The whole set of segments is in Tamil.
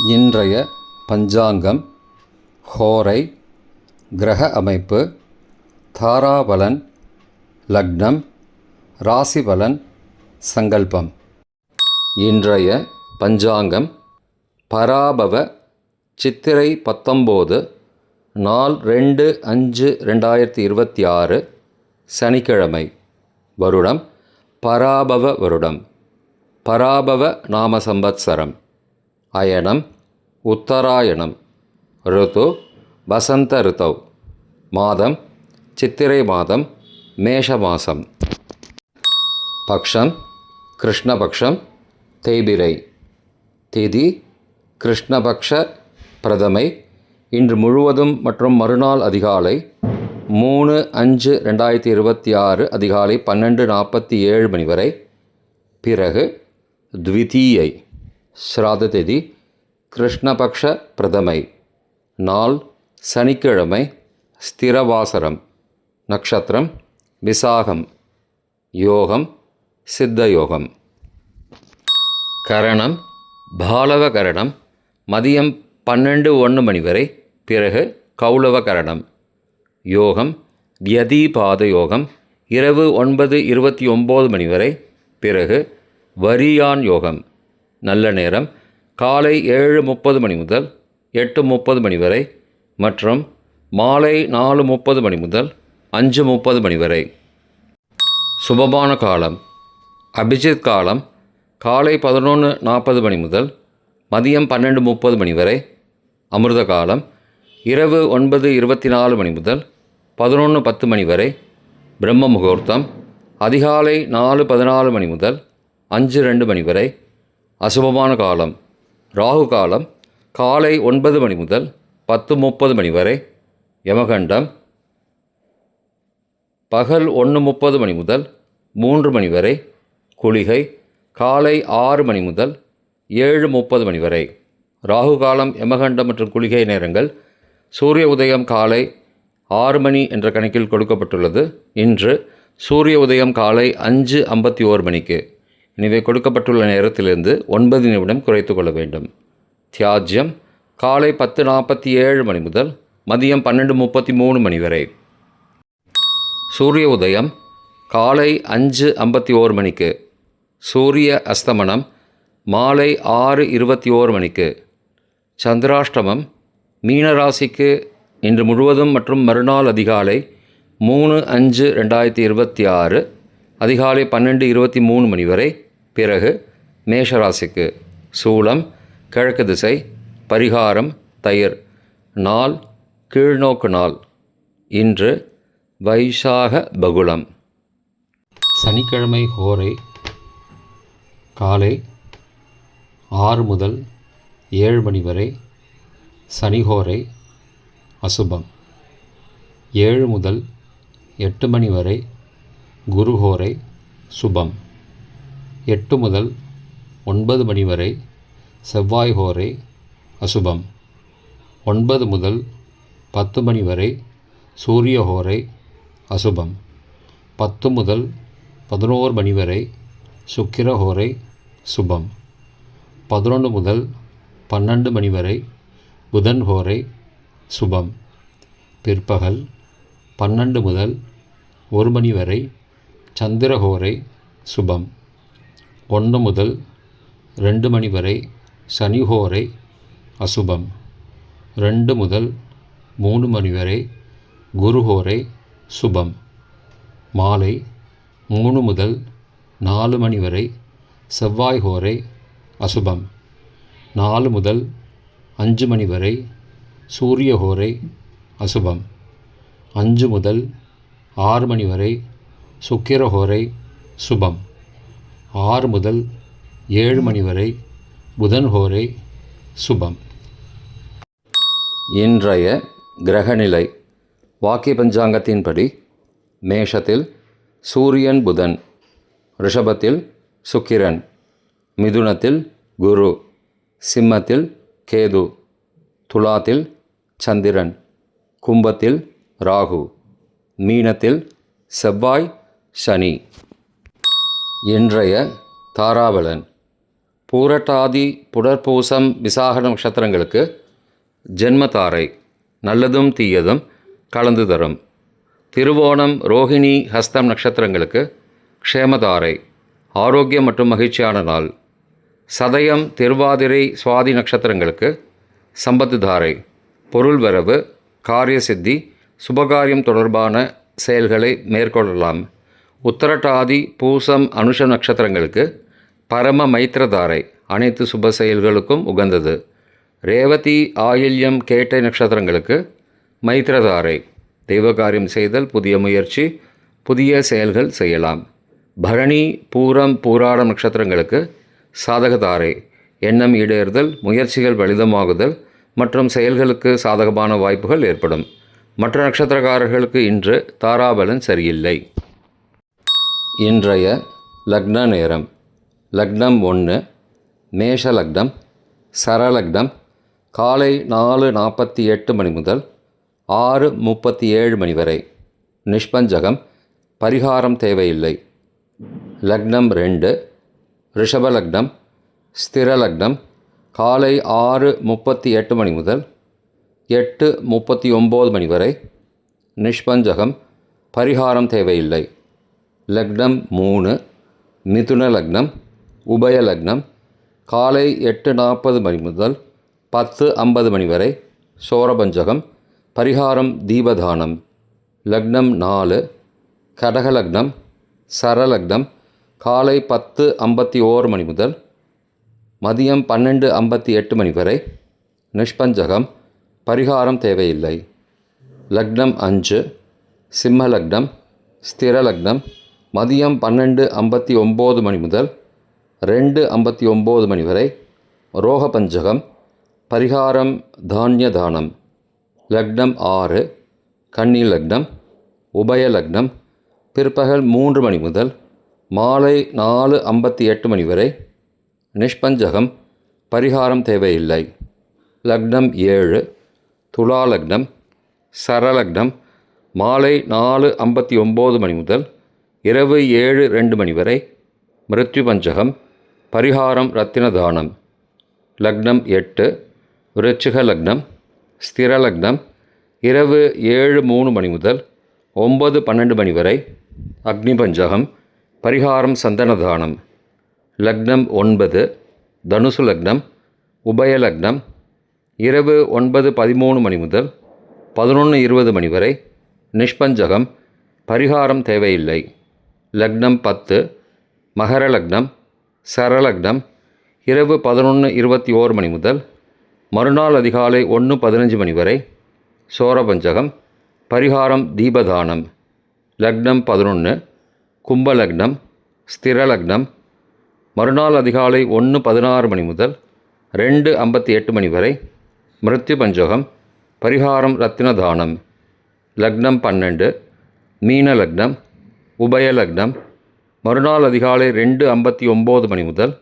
இன்றைய பஞ்சாங்கம், ஹோரை, கிரக அமைப்பு, தாராபலன், லக்னம், ராசிபலன், சங்கல்பம். இன்றைய பஞ்சாங்கம் பராபவ சித்திரை 19 நாள் 2/5/2026 சனிக்கிழமை. வருடம் பராபவ வருடம். பராபவ நாம சம்பத்சரம். அயனம் உத்தராயணம். ருது வசந்த ருதௌ. மாதம் சித்திரை மாதம், மேஷ மாதம். பக்ஷம் கிருஷ்ணபக்ஷம், தேய்பிரை. திதி கிருஷ்ணபக்ஷ பிரதமை. இன்று முழுவதும் மற்றும் மறுநாள் அதிகாலை 3/5/2026 அதிகாலை 12:47 மணி வரை. பிறகு த்விதீயை. ஸ்ராத திதி கிருஷ்ணபக்ஷ பிரதமை. நாள் சனிக்கிழமை. ஸ்திரவாசரம். நக்ஷத்திரம் விசாகம். யோகம் சித்த யோகம். கரணம் பாலவ கரணம். மதியம் 12:01 மணி வரை. பிறகு கௌளவ கரணம். யோகம் யதிபாத யோகம். இரவு 9:29 மணி வரை. பிறகு வரியான் யோகம். நல்ல நேரம் காலை 7:30 மணி முதல் 8:30 மணி வரை மற்றும் மாலை 4:30 மணி முதல் 5:30 மணி வரை. சுபமான காலம் அபிஜித் காலம் காலை 11:40 மணி முதல் மதியம் 12:30 மணி வரை. அமிர்த காலம் இரவு 9:24 மணி முதல் 11:10 மணி வரை. பிரம்ம முகூர்த்தம் அதிகாலை 4:14 மணி முதல் 5:02 மணி வரை. அசுபமான காலம் ராகு காலம் காலை 9 மணி முதல் 10:30 மணி வரை. யமகண்டம் பகல் 1:30 மணி முதல் 3 மணி வரை. குளிகை காலை 6 மணி முதல் 7:30 மணி வரை. ராகு காலம், யமகண்டம் மற்றும் குளிகை நேரங்கள் சூரிய உதயம் காலை 6 மணி என்ற கணக்கில் கொடுக்கப்பட்டுள்ளது. இன்று சூரிய உதயம் காலை 5:51 மணிக்கு. எனவே கொடுக்கப்பட்டுள்ள நேரத்திலிருந்து 9 நிமிடம் குறைத்து கொள்ள வேண்டும். தியாஜ்யம் காலை 10:47 மணி முதல் மதியம் 12:33 மணி வரை. சூரிய உதயம் காலை 5:51 மணிக்கு. சூரிய அஸ்தமனம் மாலை 6:21 மணிக்கு. சந்திராஷ்டமம் மீனராசிக்கு இன்று முழுவதும் மற்றும் மறுநாள் அதிகாலை 3/5/2026 அதிகாலை 12:23 மணி வரை. பிறகு மேஷராசிக்கு. சூலம் கிழக்கு திசை. பரிகாரம் தயிர். நாள் கீழ்நோக்கு நாள். இன்று வைசாக பகுளம். சனிக்கிழமை ஹோரை காலை 6 முதல் 7 மணி வரை. சனிஹோரை அசுபம். 7 முதல் 8 மணி வரை. குருஹோரை சுபம். 8 முதல் 9 மணி வரை. செவ்வாய் ஹோரை அசுபம். 9 முதல் 10 மணி வரை. சூரிய ஹோரை அசுபம். 10 முதல் 11 மணி வரை. சுக்கிர ஹோரை சுபம். 11 முதல் 12 மணி வரை. புதன் ஹோரை சுபம். பிற்பகல் 12 முதல் 1 மணி வரை. சந்திரஹோரை சுபம். 1 முதல் 2 மணி வரை. சனிஹோரை அசுபம். 2 முதல் 3 மணி வரை. குருஹோரை சுபம். மாலை 3 முதல் 4 மணி வரை. செவ்வாய் ஹோரை அசுபம். 4 முதல் 5 மணி வரை. சூரிய ஹோரை அசுபம். 5 முதல் 6 மணி வரை. சுக்கிர ஹோரை சுபம். 6 முதல் 7 மணி வரை. புதன் ஹோரை சுபம். இன்றைய கிரகநிலை வாக்கிய பஞ்சாங்கத்தின்படி மேஷத்தில் சூரியன் புதன், ரிஷபத்தில் சுக்கிரன், மிதுனத்தில் குரு, சிம்மத்தில் கேது, துலாத்தில் சந்திரன், கும்பத்தில் ராகு, மீனத்தில் செவ்வாய் சனி. இன்றைய தாராபலன் பூரட்டாதி புனர்பூசம் விசாக நட்சத்திரங்களுக்கு ஜென்மதாரை நல்லதும் தீயதும் கலந்து தரும். திருவோணம் ரோஹிணி ஹஸ்தம் நட்சத்திரங்களுக்கு க்ஷேமதாரை ஆரோக்கியம் மற்றும் மகிழ்ச்சியான நாள். சதயம் திருவாதிரை சுவாதி நட்சத்திரங்களுக்கு சம்பத்து தாரை பொருள் வரவு காரிய சித்தி சுபகாரியம் தொடர்பான செயல்களை மேற்கொள்ளலாம். உத்தரட்டாதி பூசம் அனுஷ நட்சத்திரங்களுக்கு பரம மைத்திரதாரை அனைத்து சுப செயல்களுக்கும் உகந்தது. ரேவதி ஆயில்யம் கேட்டை நட்சத்திரங்களுக்கு மைத்திரதாரை தெய்வகாரியம் செய்தல் புதிய முயற்சி புதிய செயல்கள் செய்யலாம். பரணி பூரம் பூராடம் நட்சத்திரங்களுக்கு சாதகதாரை எண்ணம் ஈடேறுதல் முயற்சிகள் பலிதமாகுதல் மற்றும் செயல்களுக்கு சாதகமான வாய்ப்புகள் ஏற்படும். மற்ற நட்சத்திரக்காரர்களுக்கு இன்று தாராபலன் சரியில்லை. இன்றைய லக்ன நேரம் லக்னம் 1 மேஷ லக்னம் சரலக்னம் காலை 4:48 மணி முதல் 6:37 மணி வரை. நிஷ்பஞ்சகம் பரிகாரம் தேவையில்லை. லக்னம் 2 ரிஷபலக்னம் ஸ்திரலக்னம் காலை 6:38 மணி முதல் 8:39 மணி வரை. நிஷ்பஞ்சகம் பரிகாரம் தேவையில்லை. லக்னம் 3 மிதுன லக்னம் உபய லக்னம் காலை 8:40 மணி முதல் 10:50 மணி வரை. சோரபஞ்சகம் பரிகாரம் தீபதானம். லக்னம் 4 கடகலக்னம் சரலக்னம் காலை 10:51 மணி முதல் மதியம் 12:58 மணி வரை. நிஷ்பஞ்சகம் பரிகாரம் தேவையில்லை. லக்னம் 5 சிம்மலக்னம் ஸ்திரலக்னம் மதியம் 12:59 மணி முதல் 2:59 மணி வரை. ரோகபஞ்சகம் பரிகாரம் தானிய தானம். லக்னம் 6 கன்னி லக்னம் உபய லக்னம் பிற்பகல் 3 மணி முதல் மாலை 4:58 மணி வரை. நிஷ்பஞ்சகம் பரிகாரம் தேவையில்லை. லக்னம் 7 துலா லக்னம் சரலக்னம் மாலை 4:59 மணி முதல் இரவு 7:02 மணி வரை. மிருத்யு பஞ்சகம் பரிகாரம் ரத்தின தானம். லக்னம் 8 விருச்சிக லக்னம் ஸ்திரலக்னம் இரவு 7:03 மணி முதல் 9:12 மணி வரை. அக்னி பஞ்சகம் பரிகாரம் சந்தன தானம். லக்னம் 9 தனுசு லக்னம் உபய லக்னம் இரவு 9:13 மணி முதல் 11:20 மணி வரை. நிஷ்பஞ்சகம் பரிகாரம் தேவையில்லை. லக்னம் 10 மகர லக்னம் சரலக்னம் இரவு 11:21 மணி முதல் மறுநாள் அதிகாலை 1:15 மணி வரை. சோரபஞ்சகம் பரிகாரம் தீபதானம். லக்னம் 11 கும்பலக்னம் ஸ்திரலக்னம் மறுநாள் அதிகாலை 1:16 மணி முதல் 2:58 மணி வரை. மிருத்யு பஞ்சகம் பரிகாரம் ரத்தின தானம். லக்னம் 12 மீன லக்னம் உபய லக்னம் மறுநாள் அதிகாலை 2:59 மணி முதல்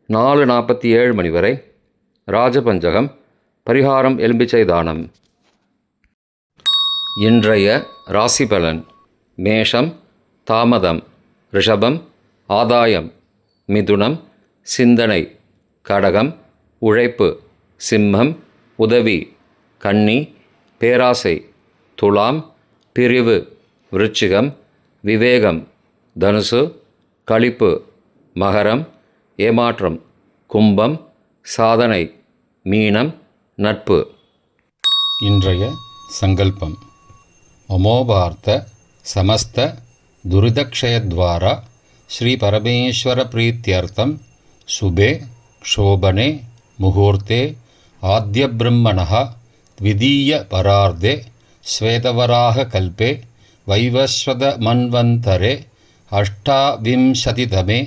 4:47 மணி வரை. ராஜபஞ்சகம் பரிகாரம் எலும்பிச்சை தானம். இன்றைய ராசி பலன். மேஷம் தாமதம் ரிஷபம் ஆதாயம் மிதுனம் சிந்தனை கடகம் உழைப்பு சிம்மம் உதவி கன்னி பேராசை துலாம் பிரிவு விருச்சிகம் விவேகம் தனுசு களிப்பு மகரம் ஏமாற்றம் கும்பம் சாதனை மீனம் நட்பு. இன்றைய சங்கல்பம். அமோபார்த்த சமஸ்த துரிதக்ஷயத்வாரா ஸ்ரீ பரமேஸ்வர பிரீத்தியர்த்தம் சுபே க்ஷோபனே முகூர்த்தே ஆத்யபிரம்மணः த்விதீய பரார்த்தே ஸ்வேதவராக கல்பே வைவஸ்வத மன்வந்தரே அஷ்டாவிம்சதிதமே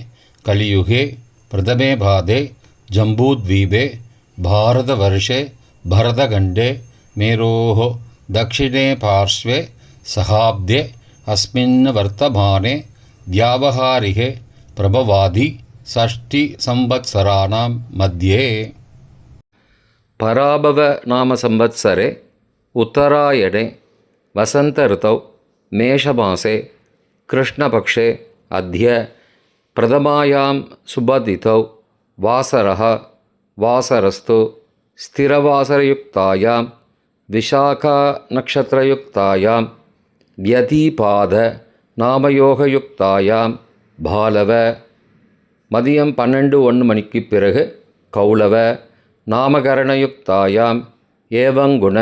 கலியுகே பிரதமே பாதே ஜம்பூத்வீபே பாரதவர்ஷே பரதகண்டே மேரோः दक्षिणे पार्श्वे सहाब्दे अस्मिन् वर्तमाने व्यावहारिके प्रभवादि षष्टिसंवत्सराणां मध्ये. पराभव नाम संवत्सरे उत्तरायणे वसंत ऋतौ मेषमासे कृष्णपक्षे अद्य प्रथमायां शुभतिथौ வாசரः வாசரஸ்து ஸ்திரவாசரயுக்தாயாம் விஷாகா நக்ஷத்திரயுக்தாயாம் வ்யதீபாத நாமயோகயுக்தாயாம் பாலவ. மதியம் 12:01 மணிக்கு பிறகு கௌளவ நாமகரணயுக்தாயாம் ஏவங்குண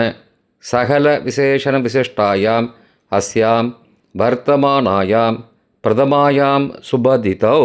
சகல விசேஷண விசிஷ்டாயாம் அஸ்யாம் வர்த்தமானாயாம் பிரதமாயாம் சுபதிதௌ.